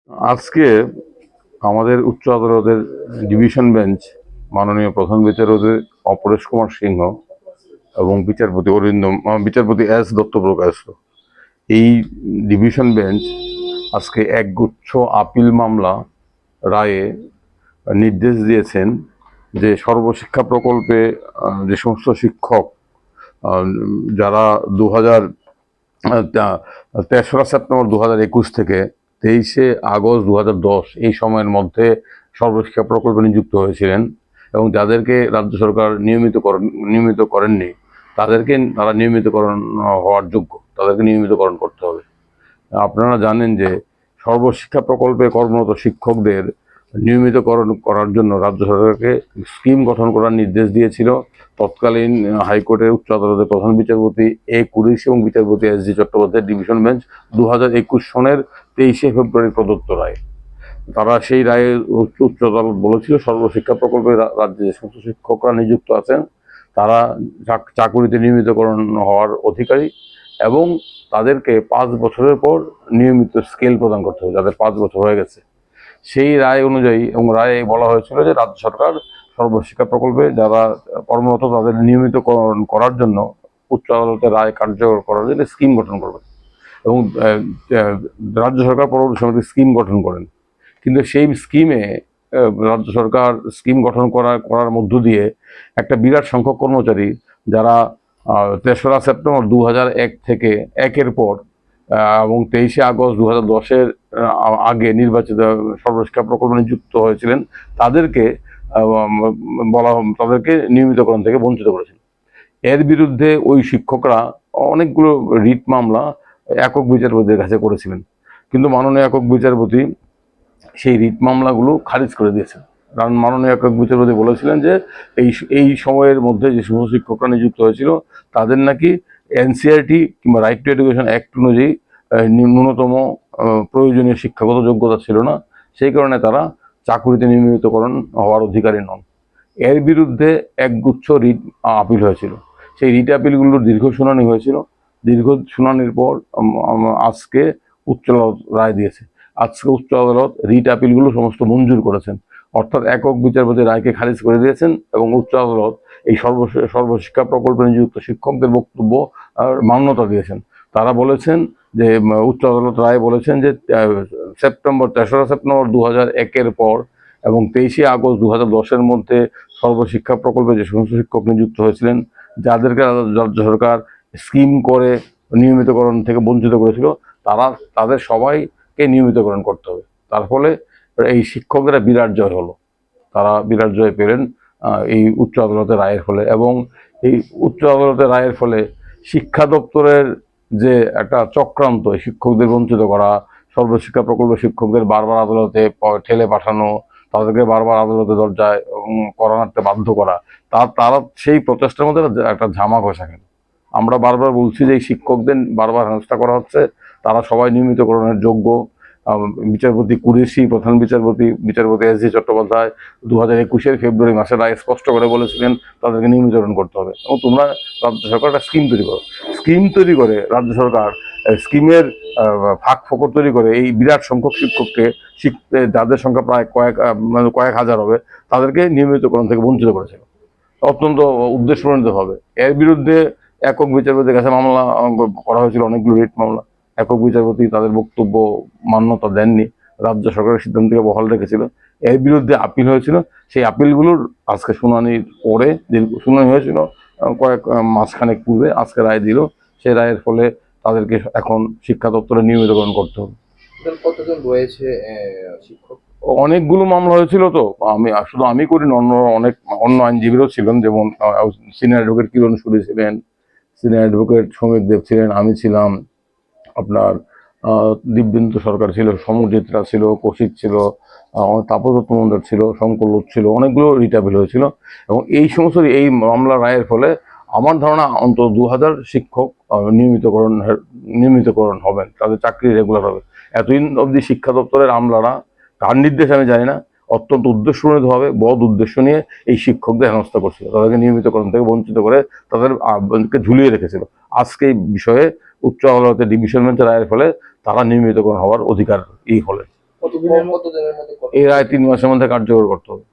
আজকে আমাদের উচ্চ আদালতের ডিভিশন বেঞ্চ মাননীয় প্রধান বিচারপতি অপরেশ কুমার সিংহ এবং বিচারপতি এস দত্তপ্রকাশ, এই ডিভিশন বেঞ্চ আজকে একগুচ্ছ আপিল মামলা রায়ে নির্দেশ দিয়েছেন যে সর্বশিক্ষা প্রকল্পে যে সমস্ত শিক্ষক যারা তেসরা সেপ্টেম্বর 2021 থেকে 23শে আগস্ট 2010 এই সময়ের মধ্যে সর্বশিক্ষা প্রকল্পে নিযুক্ত হয়েছিলেন এবং যাদেরকে রাজ্য সরকার নিয়মিত করেননি, তারা নিয়মিতকরণ হওয়ার যোগ্য, তাদেরকে নিয়মিতকরণ করতে হবে। আপনারা জানেন যে সর্বশিক্ষা প্রকল্পে কর্মরত শিক্ষকদের নিয়মিতকরণ করার জন্য রাজ্য সরকারকে স্কিম গঠন করার নির্দেশ দিয়েছিল তৎকালীন হাইকোর্টের উচ্চ আদালতের প্রধান বিচারপতি এ কুরেশি এবং বিচারপতি এস জি চট্টোপাধ্যায়ের ডিভিশন বেঞ্চ 2021 সনের 23শে ফেব্রুয়ারি প্রদত্ত রায়। তারা সেই রায়ে উচ্চ আদালত বলেছিল সর্বশিক্ষা প্রকল্পে রাজ্যে যে সমস্ত শিক্ষকরা নিযুক্ত আছেন তারা চাকুরিতে নিয়মিতকরণ হওয়ার অধিকারী এবং তাদেরকে 5 বছরের পর নিয়মিত স্কেল প্রদান করতে হবে যাদের 5 বছর হয়ে গেছে। সেই রায় অনুযায়ী এবং রায়ে বলা হয়েছিল যে রাজ্য সরকার সর্বশিক্ষা প্রকল্পে যারা কর্মরত তাদের নিয়মিতকরণ করার জন্য উচ্চ আদালতের রায় কার্যকর করার জন্য স্কিম গঠন করবে এবং রাজ্য সরকার পরবর্তী সময় স্কিম গঠন করেন। কিন্তু সেই স্কিমে রাজ্য সরকার স্কিম গঠন করার মধ্য দিয়ে একটা বিরাট সংখ্যক কর্মচারী যারা 3রা সেপ্টেম্বর 2001 থেকে 1-এর পর এবং 23শে আগস্ট 2010-এর আগে নির্বাচিত সর্বশিক্ষা প্রকল্পে নিযুক্ত হয়েছিলেন তাদেরকে নিয়মিতকরণ থেকে বঞ্চিত করেছিল। এর বিরুদ্ধে ওই শিক্ষকরা অনেকগুলো রিট মামলা একক বিচারপতির কাছে করেছিলেন, কিন্তু মাননীয় একক বিচারপতি সেই রিট মামলাগুলো খারিজ করে দিয়েছেন। কারণ মাননীয় একক বিচারপতি বলেছিলেন যে এই সময়ের মধ্যে যে সমস্ত শিক্ষকরা নিযুক্ত হয়েছিল তাদের নাকি এনসিআরটি কিংবা রাইট টু এডুকেশন অ্যাক্ট অনুযায়ী ন্যূনতম প্রয়োজনীয় শিক্ষাগত যোগ্যতা ছিল না, সেই কারণে তারা চাকুরিতে নিয়মিতকরণ হওয়ার অধিকারী নন। এর বিরুদ্ধে একগুচ্ছ রিট আপিল হয়েছিল। সেই রিট আপিলগুলোর দীর্ঘ শুনানি হয়েছিল। দীর্ঘ শুনানির পর আজকে উচ্চ আদালত রায় দিয়েছে। আজকে উচ্চ আদালত রিট আপিলগুলো সমস্ত মঞ্জুর করেছেন, অর্থাৎ একক বিচারপতি রায়কে খারিজ করে দিয়েছেন এবং উচ্চ আদালত এই সর্বশিক্ষা প্রকল্পে নিযুক্ত শিক্ষকদের বক্তব্য মান্যতা দিয়েছেন। তারা বলেছেন যে উচ্চ আদালত রায় বলেছেন যে 3রা সেপ্টেম্বর 2001-এর পর এবং 23শে আগস্ট 2010-এর মধ্যে সর্বশিক্ষা প্রকল্পে যে সমস্ত শিক্ষক নিযুক্ত হয়েছিলেন যাদেরকে রাজ্য সরকার স্কিম করে নিয়মিতকরণ থেকে বঞ্চিত করেছিল তাদের সবাইকে নিয়মিতকরণ করতে হবে। তার ফলে এই শিক্ষকদের বিরাট জয় হলো, তারা বিরাট জয় পেলেন এই উচ্চ আদালতের রায়ের ফলে। এবং এই উচ্চ আদালতের রায়ের ফলে শিক্ষা দপ্তরের যে একটা চক্রান্ত শিক্ষকদের বঞ্চিত করা, সর্বশিক্ষা প্রকল্প শিক্ষকদের বারবার আদালতে ঠেলে পাঠানো, তাদেরকে বারবার আদালতে দরজায় করণার্থে বাধ্য করা, তারা সেই প্রচেষ্টার মধ্যে একটা ঝামা ঘষা গেল। আমরা বারবার বলছি যে এই শিক্ষকদের বারবার হেনস্থা করা হচ্ছে, তারা সবাই নিয়মিতকরণের যোগ্য। বিচারপতি কুরেশি, প্রধান বিচারপতি এস জি চট্টোপাধ্যায় 2021-এর ফেব্রুয়ারি মাসে রায় স্পষ্ট করে বলেছিলেন তাদেরকে নিয়মিতকরণ করতে হবে। এবং তোমরা রাজ্য সরকার একটা স্কিম তৈরি করে রাজ্য সরকার স্কিমের ফাঁক ফোকর তৈরি করে এই বিরাট সংখ্যক শিক্ষককে যাদের সংখ্যা প্রায় কয়েক হাজার হবে তাদেরকে নিয়মিতকরণ থেকে বঞ্চিত করেছিল অত্যন্ত উদ্দেশ্যপ্রণীতভাবে। এর বিরুদ্ধে একক বিচারপতির কাছে মামলা করা হয়েছিল, অনেকগুলো রিট মামলা। একক বিচারপতি তাদের বক্তব্য মান্যতা দেননি, রাজ্য সরকারের সিদ্ধান্তকে বহাল রেখেছিল। এর বিরুদ্ধে আপিল হয়েছিল, সেই আপিলগুলোর আজকে শুনানির পরে শুনানি হয়েছিল মাসখানেক পূর্বে, আজকে রায় দিল। সেই রায়ের ফলে তাদেরকে এখন শিক্ষা দপ্তরে নিয়মিতকরণ করতে হবে। কতজন রয়েছে শিক্ষক? অনেকগুলো মামলা হয়েছিল, তো আমি করিনি, অন্য আইনজীবীরাও ছিলেন, যেমন সিনিয়র অ্যাডভোকেট কিরণ সুরি ছিলেন, সিনিয়র অ্যাডভোকেট সৌমিক দেব ছিলেন, আমি ছিলাম, আপনার দিব্যেন্দু সরকার ছিল, সমরজিৎ রায় ছিল, কৌশিক ছিল, তাপস মন্ডল ছিল, শঙ্কর ছিল, অনেকগুলো রিট আপিল হয়েছিল। এবং এই মামলা রায়ের ফলে আমার ধারণা অন্তত 2000 শিক্ষক নিয়মিতকরণ হবেন, তাদের চাকরি রেগুলার হবে। এতদিন অবধি শিক্ষা দপ্তরের আমলারা, কার নির্দেশ আমি জানি না, অত্যন্ত উদ্দেশ্যপ্রণীতভাবে বদ উদ্দেশ্য নিয়ে এই শিক্ষকদের হেনস্থা করছিল, তাদেরকে নিয়মিতকরণ থেকে বঞ্চিত করে তাদেরকে ঝুলিয়ে রেখেছিল। আজকে এই বিষয়ে উচ্চ আদালতের ডিভিশন বেঞ্চের রায়ের ফলে তারা নিয়মিতকরণ হওয়ার অধিকার হলেন। কতদিনের মধ্যে এই রায় 3 মাসের মধ্যে কার্যকর করতে হবে।